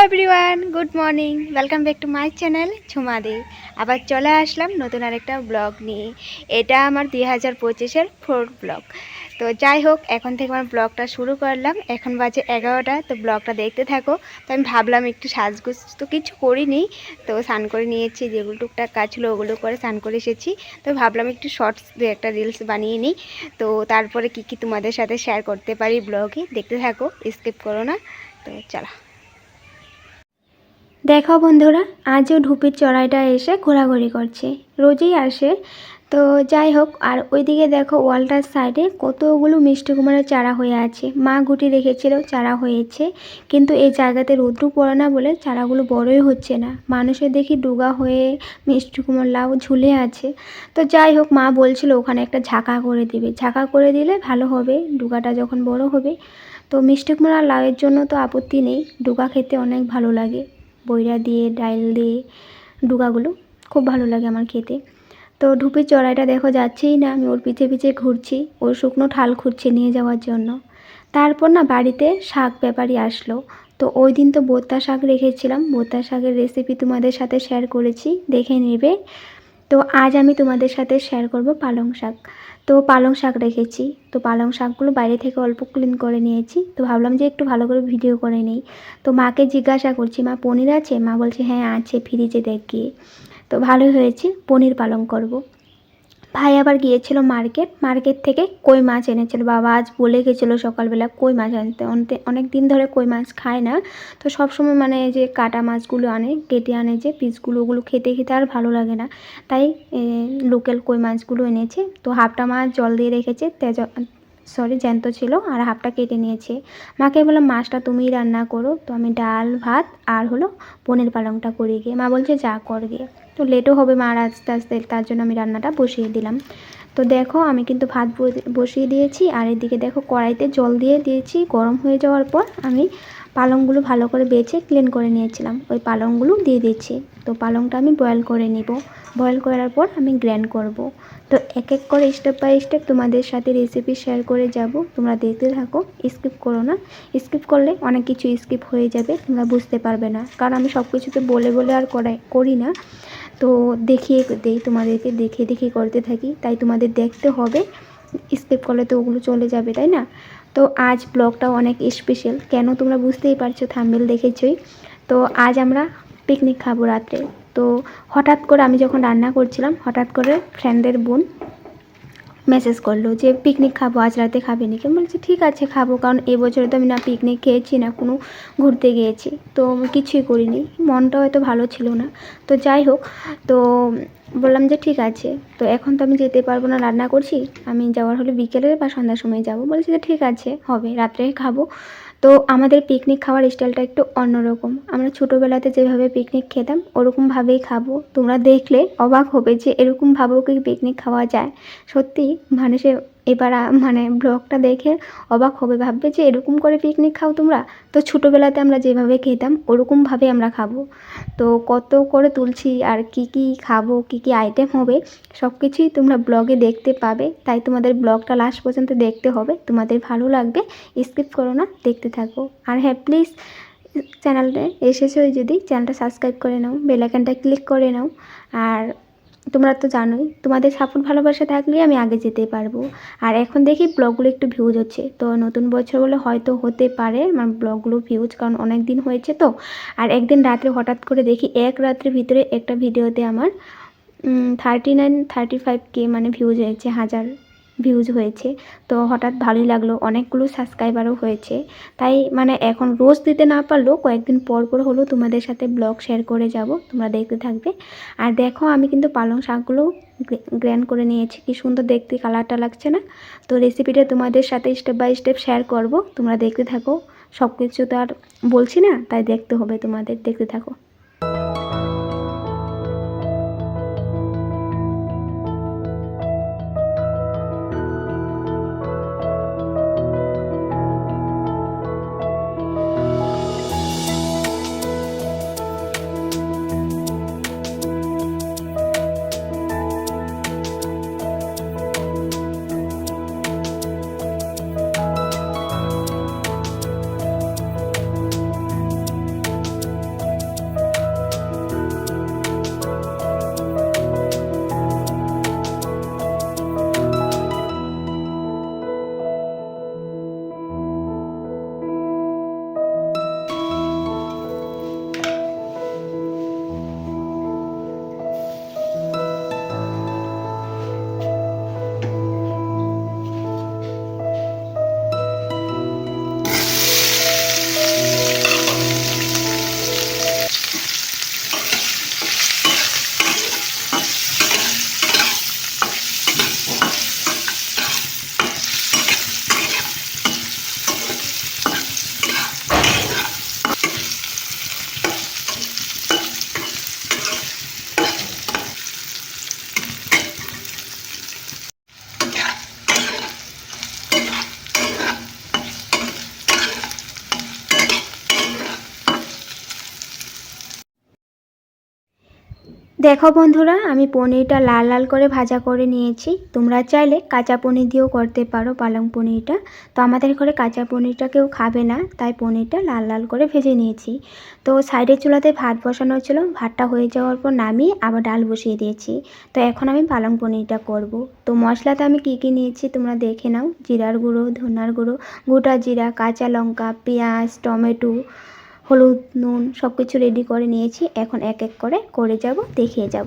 Everyone, good morning. Welcome back to my channel Jhumadi. আবার চলে আসলাম নতুন আরেকটা ব্লগ নিয়ে। এটা আমার 2025-এর ফোর্থ ব্লগ। তো যাই হোক, এখন থেকে আমার ব্লগটা শুরু করলাম। এখন বাজে 11টা। তো ব্লগটা দেখতে থাকো। তো আমি ভাবলাম একটু সাজগুজ তো কিছু করিনি, তো স্নান করে নিয়েছি, যেগুলো টুকটাক কাজ ছিল ওগুলো করে স্নান করে এসেছি। তো ভাবলাম একটু শর্টস দিয়ে একটা রিলস বানিয়ে নিই। তো তারপরে কি তোমাদের সাথে শেয়ার করতে পারি ব্লগে, দেখতে থাকো, স্কিপ করো না। তো চলো দেখো বন্ধুরা, আজও ঢুপির চড়াইটা এসে ঘোরাঘুরি করছে, রোজই আসে। তো যাই হোক, আর ওইদিকে দেখো ওয়ালটার সাইডে কতগুলো মিষ্টি কুমড়ার চারা হয়ে আছে। মা গুটি রেখেছিল, চারা হয়েছে, কিন্তু এই জায়গাতে রৌদ্র পড়ে না বলে চারাগুলো বড়ই হচ্ছে না। মানুষের দেখি ডুগা হয়ে মিষ্টি কুমড়া লাউ ঝুলে আছে। তো যাই হোক, মা বলছিল ওখানে একটা ঝাঁকা করে দিবে, ঝাঁকা করে দিলে ভালো হবে ডুগাটা যখন বড় হবে। তো মিষ্টি কুমড়া লাউয়ের জন্য তো আপত্তি নেই, ডুগা খেতে অনেক ভালো লাগে, বইরা দিয়ে ডাইল দিয়ে ডুগাগুলো খুব ভালো লাগে আমার খেতে। তো ঢুপির চড়াইটা দেখো যাচ্ছেই না, আমি ওর পিছে পিছে ঘুরছি, ওর শুকনো ঠাল খুঁড়ছে নিয়ে যাওয়ার জন্য। তারপর না বাড়িতে শাক ব্যাপারী আসলো। তো ওই দিন তো বোত্তা শাক রেখেছিলাম, বোত্তা শাকের রেসিপি তোমাদের সাথে শেয়ার করেছি, দেখে নেবে। তো আজ আমি তোমাদের সাথে শেয়ার করব পালং শাক। তো পালং শাক রেখেছি, তো পালং শাকগুলো বাইরে থেকে অল্প ক্লিন করে নিয়েছি। তো ভাবলাম যে একটু ভালো করে ভিডিও করে নিই। তো মাকে জিজ্ঞাসা করছি, মা পনির আছে? মা বলছে হ্যাঁ আছে, ফ্রিজে দেখ গিয়ে। তো ভালোই হয়েছে, পনির পালং করব। ভাই আবার গিয়েছিল মার্কেট থেকে কই মাছ এনেছিল। বাবা আজ বলে গেছিলো সকালবেলা কই মাছ আনতে, অনেক দিন ধরে কই মাছ খায় না। তো সবসময় মানে যে কাটা মাছগুলো আনে, কেটে আনে যে পিসগুলো, ওগুলো খেতে খেতে আর ভালো লাগে না, তাই লোকাল কই মাছগুলো এনেছে। তো হাফটা মাছ জল দিয়ে রেখেছে, জ্যান্ত ছিল, আর হাফটা কেটে নিয়েছে। মাকে বললাম মাছটা তুমিই রান্না করো, তো আমি ডাল ভাত আর হলো পনির পালংটা করি গিয়ে। মা বলছে যা কর গিয়ে, তো লেটও হবে মার আস্তে আস্তে, তার জন্য আমি রান্নাটা বসিয়ে দিলাম। তো দেখো আমি কিন্তু ভাত বসিয়ে দিয়েছি, আর এদিকে দেখো কড়াইতে জল দিয়ে দিয়েছি। গরম হয়ে যাওয়ার পর আমি পালংগুলো ভালো করে বেছে ক্লিন করে নিয়েছিলাম, ওই পালংগুলো দিয়ে দিচ্ছি। তো পালংটা আমি বয়েল করে নিব, বয়েল করার পর আমি গ্র্যান্ড করব। তো এক এক করে স্টেপ বাই স্টেপ তোমাদের সাথে রেসিপি শেয়ার করে যাব, তোমরা দেখতে থাকো, স্কিপ করো না। স্কিপ করলে অনেক কিছু স্কিপ হয়ে যাবে, তোমরা বুঝতে পারবে না, কারণ আমি সব কিছুতে বলে বলে আর করি না। তো দেখিয়ে দেই তোমাদেরকে, দেখে দেখে করতে থাকি, তাই তোমাদের দেখতে হবে, স্কিপ করলে তো ওগুলো চলে যাবে, তাই না? তো আজ ব্লগটাও অনেক স্পেশাল, কেন তোমরা বুঝতেই পারছো, থাম্বনেল দেখেছই। তো আজ আমরা পিকনিক খাবো রাত্রে। তো হঠাৎ করে আমি যখন রান্না করছিলাম, হঠাৎ করে ফ্রেন্ডের বোন মেসেজ করলো যে পিকনিক খাবো, আজ রাতে খাবে নাকি? আমি বলছি ঠিক আছে খাবো, কারণ এবছরে তো আমি না পিকনিক খেয়েছি না কোনো ঘুরতে গিয়েছি, তো কিছুই করিনি, মনটাও হয়তো ভালো ছিল না। তো যাই হোক, তো বললাম যে ঠিক আছে, তো এখন তো আমি যেতে পারবো না, রান্না করছি, আমি যাওয়ার হলে বিকেলে বা সন্ধ্যার সময় যাবো। বলছি যে ঠিক আছে হবে, রাত্রে খাবো। তো আমাদের পিকনিক খাওয়ার স্টাইলটা একটু অন্যরকম, আমরা ছোটোবেলাতে যেভাবে পিকনিক খেতাম ওরকমভাবেই খাবো। তোমরা দেখলে অবাক হবে যে এরকমভাবেও কি পিকনিক খাওয়া যায়। সত্যি মানুষে এবার মানে ব্লগটা দেখে অবাক হবে, ভাববে যে এরকম করে পিকনিক খাও তোমরা। তো ছোটোবেলাতে আমরা যেভাবে খেতাম ওরকমভাবে আমরা খাবো। তো কত করে তুলছি, আর কি কি খাবো, কি কি আইটেম হবে, সব কিছুই তোমরা ব্লগে দেখতে পাবে। তাই তোমাদের ব্লগটা লাস্ট পর্যন্ত দেখতে হবে, তোমাদের ভালো লাগবে, স্কিপ করো না, দেখতে থাকো। আর হ্যাঁ প্লিজ, চ্যানেলটা এসেছো যদি চ্যানেলটা সাবস্ক্রাইব করে নাও, বেল আইকনটা ক্লিক করে নাও। আর তোমরা তো জানোই, তোমাদের সাপোর্ট ভালোবাসা থাকলেই আমি আগে যেতে পারবো। আর এখন দেখি ব্লগগুলো একটু ভিউজ হচ্ছে, তো নতুন বছর বলে হয়তো হতে পারে আমার ব্লগগুলো ভিউজ, কারণ অনেক দিন হয়েছে তো। আর একদিন রাত্রে হঠাৎ করে দেখি এক রাত্রের ভিতরে একটা ভিডিওতে আমার 35K মানে ভিউজ হয়েছে, 1000 ভিউজ হয়েছে। তো হঠাৎ ভালোই লাগলো, অনেকগুলো সাবস্ক্রাইবারও হয়েছে। তাই মানে এখন রোজ দিতে না পারলেও কয়েকদিন পর পর হলেও তোমাদের সাথে ব্লগ শেয়ার করে যাব, তোমরা দেখতে থাকবে। আর দেখো আমি কিন্তু পালং শাকগুলো গ্র্যান্ড করে নিয়েছি, কি সুন্দর দেখতে কালারটা লাগছে না? তো রেসিপিটা তোমাদের সাথে স্টেপ বাই স্টেপ শেয়ার করব, তোমরা দেখতে থাকো। সব কিছু তো আর বলছি না, তাই দেখতে হবে তোমাদের, দেখতে থাকো। দেখো বন্ধুরা, আমি পনিরটা লাল লাল করে ভাজা করে নিয়েছি। তোমরা চাইলে কাঁচা পনির দিয়েও করতে পারো পালং পনিরটা। তো আমাদের ঘরে কাঁচা পনিরটা কেউ খাবে না, তাই পনিরটা লাল লাল করে ভেজে নিয়েছি। তো সাইডের চুলাতে ভাত বসানো ছিল, ভাতটা হয়ে যাওয়ার পর নামিয়ে আবার ডাল বসিয়ে দিয়েছি। তো এখন আমি পালং পনিরটা করব। তো মশলাতে আমি কী নিয়েছি তোমরা দেখে নাও। জিরার গুঁড়ো, ধনার গুঁড়ো, গোটা জিরা, কাঁচা লঙ্কা, পেঁয়াজ, টমেটো, হলুদ, নুন সব কিছু রেডি করে নিয়েছি। এখন এক এক করে যাব, দেখিয়ে যাব।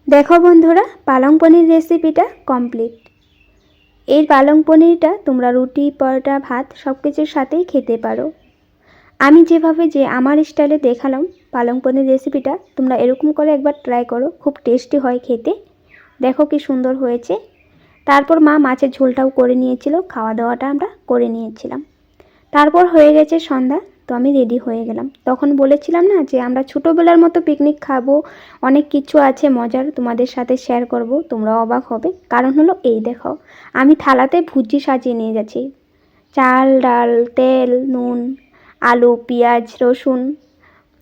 দেখো বন্ধুরা, পালং পনির রেসিপিটা কমপ্লিট। এই পালং পনিরটা তোমরা রুটি, পরোটা, ভাত সব কিছুর সাথেই খেতে পারো। আমি যেভাবে আমার স্টাইলে দেখালাম পালং পনির রেসিপিটা, তোমরা এরকম করে একবার ট্রাই করো, খুব টেস্টি হয় খেতে। দেখো কি সুন্দর হয়েছে। তারপর মা মাছের ঝোলটাও করে নিয়েছিল, খাওয়া দাওয়াটা আমরা করে নিয়েছিলাম। তারপর হয়ে গেছে সন্ধ্যা। তো আমি রেডি হয়ে গেলাম। তখন বলেছিলাম না যে আমরা ছোটোবেলার মতো পিকনিক খাবো, অনেক কিছু আছে মজার, তোমাদের সাথে শেয়ার করব, তোমরা অবাক হবে। কারণ হলো এই দেখো, আমি থালাতে ভুজি সাজিয়ে নিয়ে যাচ্ছি। চাল, ডাল, তেল, নুন, আলু, পেঁয়াজ, রসুন,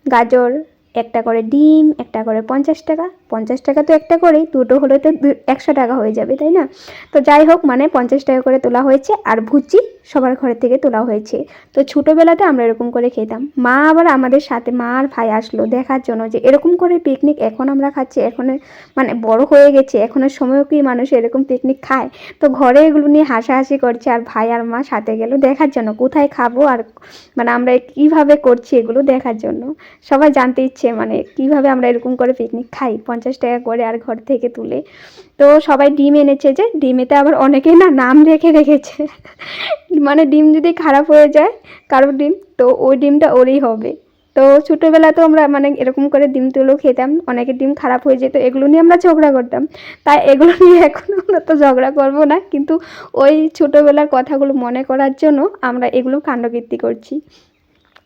গাজর, একটা করে ডিম, একটা করে 50 টাকা। 50 টাকা তো একটা করেই, দুটো হলে তো 100 টাকা হয়ে যাবে, তাই না? তো যাই হোক, মানে 50 টাকা করে তোলা হয়েছে। আর ভুচি সবার ঘরের থেকে তোলা হয়েছে। তো ছোটোবেলাতে আমরা এরকম করে খেতাম। মা আবার আমাদের সাথে, মা আর ভাই আসলো দেখার জন্য যে এরকম করে পিকনিক এখন আমরা খাচ্ছি। এখন মানে বড় হয়ে গেছে, এখনের সময়ও কি মানুষ এরকম পিকনিক খায়? তো ঘরে এগুলো নিয়ে হাসাহাসি করছে। আর ভাই আর মা সাথে গেল দেখার জন্য কোথায় খাবো, আর মানে আমরা কিভাবে করছি এগুলো দেখার জন্য। সবাই জানতে ইচ্ছে মানে কিভাবে আমরা এরকম করে পিকনিক খাই 50 টাকা করে আর ঘর থেকে তুলে। তো সবাই ডিম এনেছে, যে ডিমেতে আবার অনেকেই না নাম রেখে রেখেছে মানে ডিম যদি খারাপ হয়ে যায় কারোর ডিম, তো ওই ডিমটা ওরই হবে। তো ছোটোবেলাতেও আমরা মানে এরকম করে ডিম তুলেও খেতাম, অনেকের ডিম খারাপ হয়ে যেত, এগুলো নিয়ে আমরা ঝগড়া করতাম। তাই এগুলো নিয়ে এখন আমরা তো ঝগড়া করবো না, কিন্তু ওই ছোটোবেলার কথাগুলো মনে করার জন্য আমরা এগুলো কাণ্ডকীর্তি করছি।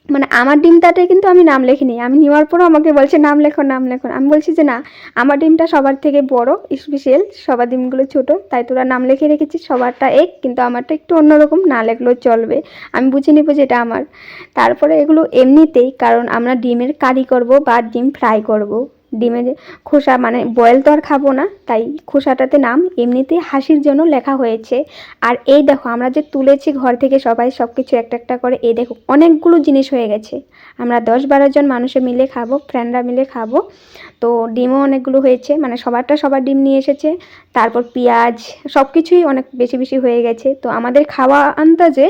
মানে আমার ডিমটাতে কিন্তু আমি নাম লেখিনি, আমি নেওয়ার পরও আমাকে বলছে নাম লেখো নাম লেখো। আমি বলছি যে না, আমার ডিমটা সবার থেকে বড় স্পেশাল, সবার ডিমগুলো ছোট, তাই তোরা নাম লিখে রেখেছিস, সবারটা এক, কিন্তু আমারটা একটু অন্যরকম, না লেখলেও চলবে, আমি বুঝে নিব যে এটা আমার। তারপরে এগুলো এমনিতেই, কারণ আমরা ডিমের কারি করব বা ডিম ফ্রাই করব, ডিমের খোসা মানে বয়েল তো আর খাবো না, তাই খোসাটাতে নাম এমনিতেই হাসির জন্য লেখা হয়েছে। আর এই দেখো আমরা যে তুলেছি ঘর থেকে সবাই সব কিছু একটা একটা করে, এই দেখো অনেকগুলো জিনিস হয়ে গেছে। আমরা 10-12 জন মানুষে মিলে খাবো, ফ্রেন্ডরা মিলে খাবো। তো ডিমও অনেকগুলো হয়েছে, মানে সবার ডিম নিয়ে এসেছে। তারপর পেঁয়াজ সব কিছুই অনেক বেশি বেশি হয়ে গেছে। তো আমাদের খাওয়া আন্দাজে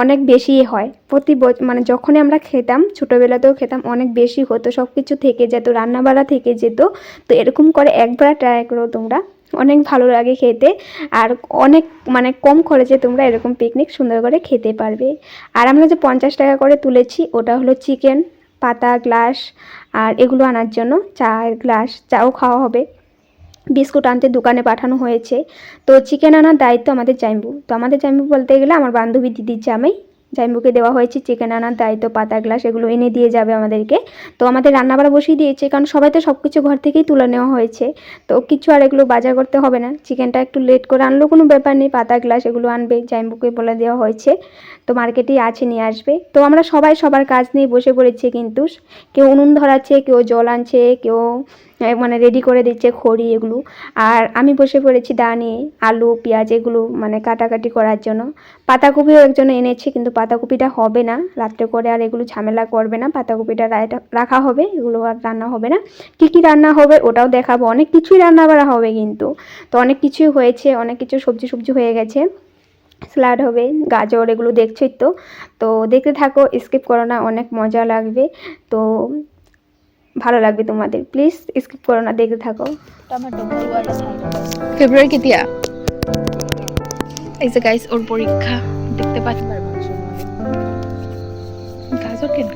অনেক বেশিই হয় প্রতি মানে যখনই আমরা খেতাম, ছোটোবেলাতেও খেতাম, অনেক বেশি হতো, সব কিছু থেকে যেত, রান্নাবাড়া থেকে যেত। তো এরকম করে একবার ট্রাই করো তোমরা, অনেক ভালো লাগে খেতে। আর অনেক মানে কম খরচে তোমরা এরকম পিকনিক সুন্দর করে খেতে পারবে। আর আমরা যে 50 টাকা করে তুলেছি ওটা হলো চিকেন, পাতা, গ্লাস আর এগুলো আনার জন্য, চায়ের গ্লাস, চাও খাওয়া হবে, বিস্কুট আনতে দোকানে পাঠানো হয়েছে। তো চিকেন আনার দায়িত্ব আমাদের জাইম্বু। তো আমাদের জাইম্বু বলতে গেলে আমার বান্ধবী দিদির জামাই, জাইম্বুকে দেওয়া হয়েছে চিকেন আনার দায়িত্ব, পাতা, গ্লাস এগুলো এনে দিয়ে যাবে আমাদেরকে। তো আমাদের রান্নাবাড়া বসিয়ে দিয়েছে, কারণ সবাই তো সব কিছু ঘর থেকেই তুলে নেওয়া হয়েছে। তো কিছু আর এগুলো বাজার করতে হবে না, চিকেনটা একটু লেট করে আনলেও কোনো ব্যাপার নেই, পাতা, গ্লাস এগুলো আনবে, জাইম্বুকে বলে দেওয়া হয়েছে। তো মার্কেটেই আছে, নিয়ে আসবে। তো আমরা সবাই সবার কাজ নিয়ে বসে পড়েছি, কিন্তু কেউ উনুন ধরাচ্ছে, কেউ জল আনছে, কেউ মানে রেডি করে দিচ্ছে খড়ি এগুলো। আর আমি বসে পড়েছি দা নিয়ে, আলু পেঁয়াজ এগুলো মানে কাটাকাটি করার জন্য। পাতাকপিও একজন এনেছে, কিন্তু পাতাকপিটা হবে না রাত্রে করে, আর এগুলো ঝামেলা করবে না, পাতাকপিটা রাখা হবে, এগুলো আর রান্না হবে না। কি কি রান্না হবে ওটাও দেখাবো, অনেক কিছুই রান্না করা হবে কিন্তু। তো অনেক কিছুই হয়েছে, অনেক কিছু সবজি হয়ে গেছে, স্যালাড হবে, গাজর এগুলো দেখছোই তো। তো দেখতে থাকো, স্কিপ করো না, অনেক মজা লাগবে। তো ভালো লাগবে তোমাদের, প্লিজ স্কিপ করো না, দেখতে থাকো। ফেব্রুয়ারি কেতিয়া এই যে গাইস ওর পরীক্ষা দেখতে পাচ্ছি। গাজর কেন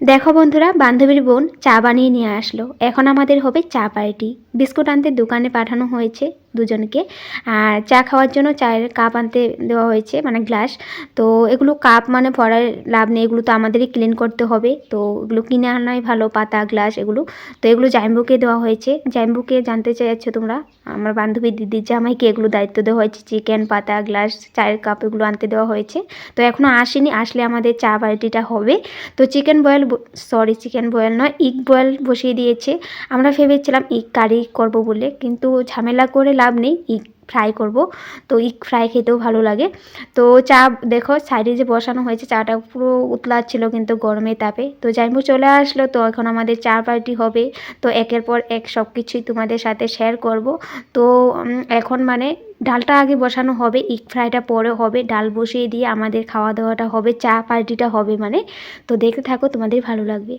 দেখো বন্ধুরা, বান্ধবীর বোন চা বানিয়ে নিয়ে আসলো, এখন আমাদের হবে চা পার্টি। বিস্কুট আনতে দোকানে পাঠানো হয়েছে দুজনকে, আর চা খাওয়ার জন্য চায়ের কাপ আনতে দেওয়া হয়েছে, মানে গ্লাস। তো এগুলো কাপ মানে ভরার লাভ নেই, এগুলো তো আমাদেরই ক্লিন করতে হবে, তো এগুলো কিনে আনাই ভালো, পাতা, গ্লাস এগুলো। তো এগুলো জাইম্বুকে দেওয়া হয়েছে। জাইম্বুকে জানতে চাইছো তোমরা, আমার বান্ধবী দিদির জামাইকে এগুলো দায়িত্ব দেওয়া হয়েছে, চিকেন, পাতা, গ্লাস, চায়ের কাপ এগুলো আনতে দেওয়া হয়েছে। তো এখনও আসেনি, আসলে আমাদের চা পার্টিটা হবে। তো চিকেন বয়েল নয়, ইগ বয়েল বসিয়ে দিয়েছে। আমরা ভেবেছিলাম ইগ কারি করব বলে, কিন্তু ঝামেলা করে লাভ নেই, ইগ ফ্রাই করব। তো ইগ ফ্রাই খেতেও ভালো লাগে। তো চা দেখো সাইডে যে বসানো হয়েছে, চাটা পুরো উতলাচ্ছিল কিন্তু গরমে তাপে। তো জাইম্বু চলে আসলো, তো এখন আমাদের চা পার্টি হবে। তো একের পর এক সব কিছুই তোমাদের সাথে শেয়ার করব। তো এখন মানে ডালটা আগে বসানো হবে, ইগ ফ্রাইটা পরে হবে, ডাল বসিয়ে দিয়ে আমাদের খাওয়া দাওয়াটা হবে, চা পার্টিটা হবে মানে। তো দেখতে থাকো, তোমাদের ভালো লাগবে।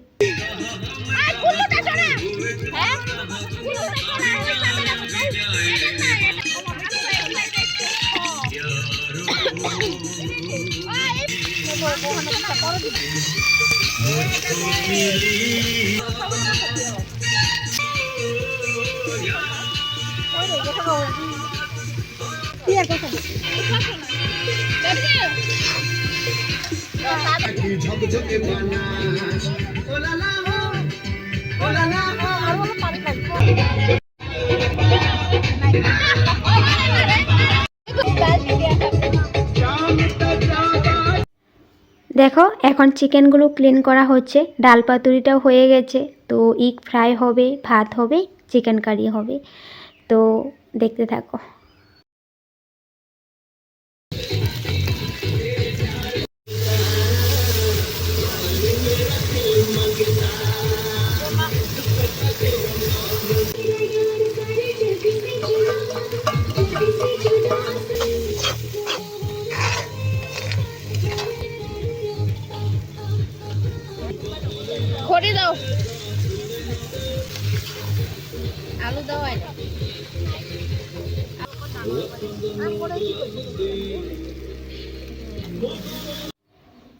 ঝকঝকে বানাস ওলালা ওলালা দেখো এখন চিকেনগুলো ক্লিন করা হচ্ছে, ডাল পাতুরিটাও হয়ে গেছে, তো ইগ ফ্রাই হবে, ভাত হবে, চিকেন কারি হবে। তো দেখতে থাকো। খড়ি দাও, আলু দাও।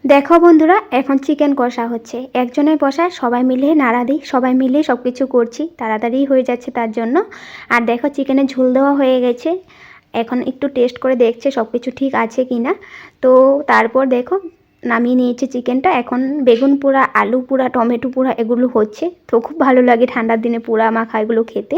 দেখো বন্ধুরা, এখন চিকেন কষা হচ্ছে, একজনের বসায় সবাই মিলে নাড়া দিই, সবাই মিলে সব কিছু করছি, তাড়াতাড়ি হয়ে যাচ্ছে তার জন্য। আর দেখো চিকেনের ঝোল দেওয়া হয়ে গেছে, এখন একটু টেস্ট করে দেখছে সব কিছু ঠিক আছে কি না। তো তারপর দেখো নামিয়ে নিয়েছে চিকেনটা। এখন বেগুন পোড়া, আলু পোড়া, টমেটো পোড়া এগুলো হচ্ছে। তো খুব ভালো লাগে ঠান্ডার দিনে পোড়া মাখা এগুলো খেতে।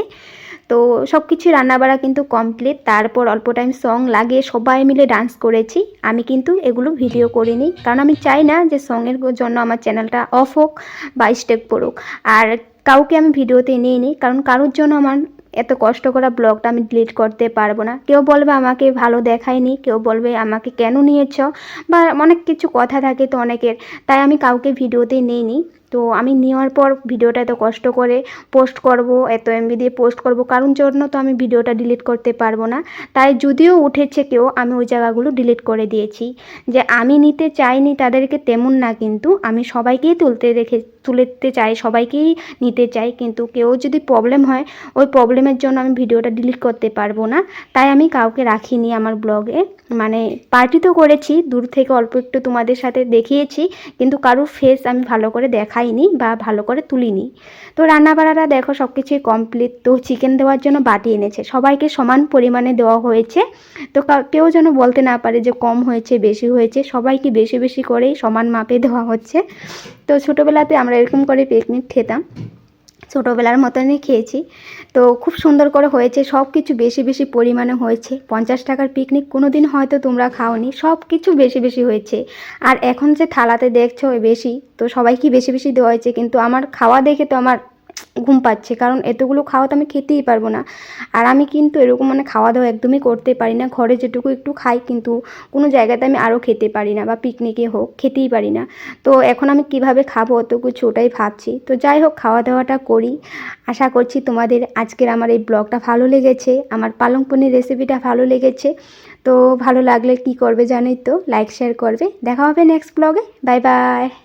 তো সব কিছু রান্নাবাড়া কিন্তু কমপ্লিট। তারপর অল্প টাইম সং লাগিয়ে সবাই মিলে ডান্স করেছি। আমি কিন্তু এগুলো ভিডিও করিনি, কারণ আমি চাই না যে সঙের জন্য আমার চ্যানেলটা অফ হোক বা স্টেপ পড়ুক। আর কাউকে আমি ভিডিওতে নিয়ে নিই, কারণ কারোর জন্য আমার এত কষ্ট করা ব্লগটা আমি ডিলিট করতে পারবো না। কেউ বলবে আমাকে ভালো দেখায়নি, কেউ বলবে আমাকে কেন নিয়েছ, বা অনেক কিছু কথা থাকে তো অনেকের, তাই আমি কাউকে ভিডিওতে নিই নি। তো আমি নেওয়ার পর ভিডিওটা এত কষ্ট করে পোস্ট করব, এত এমবি দিয়ে পোস্ট করব, কারণ জন্য তো আমি ভিডিওটা ডিলিট করতে পারবো না। তাই যদিও উঠেছে কেউ, আমি ওই জায়গাগুলো ডিলিট করে দিয়েছি। যে আমি নিতে চাইনি তাদেরকে তেমন না, কিন্তু আমি সবাইকেই তুলতে চাই, সবাইকেই নিতে চাই, কিন্তু কেউ যদি প্রবলেম হয়, ওই প্রবলেমের জন্য আমি ভিডিওটা ডিলিট করতে পারবো না। তাই আমি কাউকে রাখিনি আমার ব্লগে। মানে পার্টি তো করেছি, দূর থেকে অল্প একটু তোমাদের সাথে দেখিয়েছি, কিন্তু কারোর ফেস আমি ভালো করে দেখাইনি বা ভালো করে তুলিনি। তো রান্নাবাড়াটা দেখো সব কিছুই কমপ্লিট। তো চিকেন দেওয়ার জন্য বাটি এনেছে, সবাইকে সমান পরিমাণে দেওয়া হয়েছে। তো কেউ যেন বলতে না পারে যে কম হয়েছে বেশি হয়েছে, সবাইকে বেশি বেশি করেই সমান মাপে দেওয়া হচ্ছে। তো ছোটোবেলাতে আমরা এরকম করে পিকনিক খেতাম, ছোটোবেলার মতনই খেয়েছি। তো খুব সুন্দর করে হয়েছে, সব কিছু বেশি বেশি পরিমাণে হয়েছে। 50 টাকার পিকনিক কোনো দিন হয়তো তোমরা খাওনি, সব কিছু বেশি বেশি হয়েছে। আর এখন যে থালাতে দেখছো বেশি, তো সবাইকে বেশি বেশি দেওয়া হয়েছে, কিন্তু আমার খাওয়া দেখে তো আমার ঘুম পাচ্ছে, কারণ এতগুলো খাওয়া তো আমি খেতেই পারবো না। আর আমি কিন্তু এরকম মানে খাওয়া দাওয়া একদমই করতে পারি না, ঘরে যেটুকু একটু খাই, কিন্তু কোনো জায়গাতে আমি আরও খেতে পারি না, বা পিকনিকে হোক খেতেই পারি না। তো এখন আমি কিভাবে খাবো অত কিছু, ওটাই ভাবছি। তো যাই হোক, খাওয়া দাওয়াটা করি। আশা করছি তোমাদের আজকের আমার এই ব্লগটা ভালো লেগেছে, আমার পালং পনির রেসিপিটা ভালো লেগেছে। তো ভালো লাগলে কি করবে জানোই তো, লাইক শেয়ার করবে। দেখা হবে নেক্সট ব্লগে। Bye bye.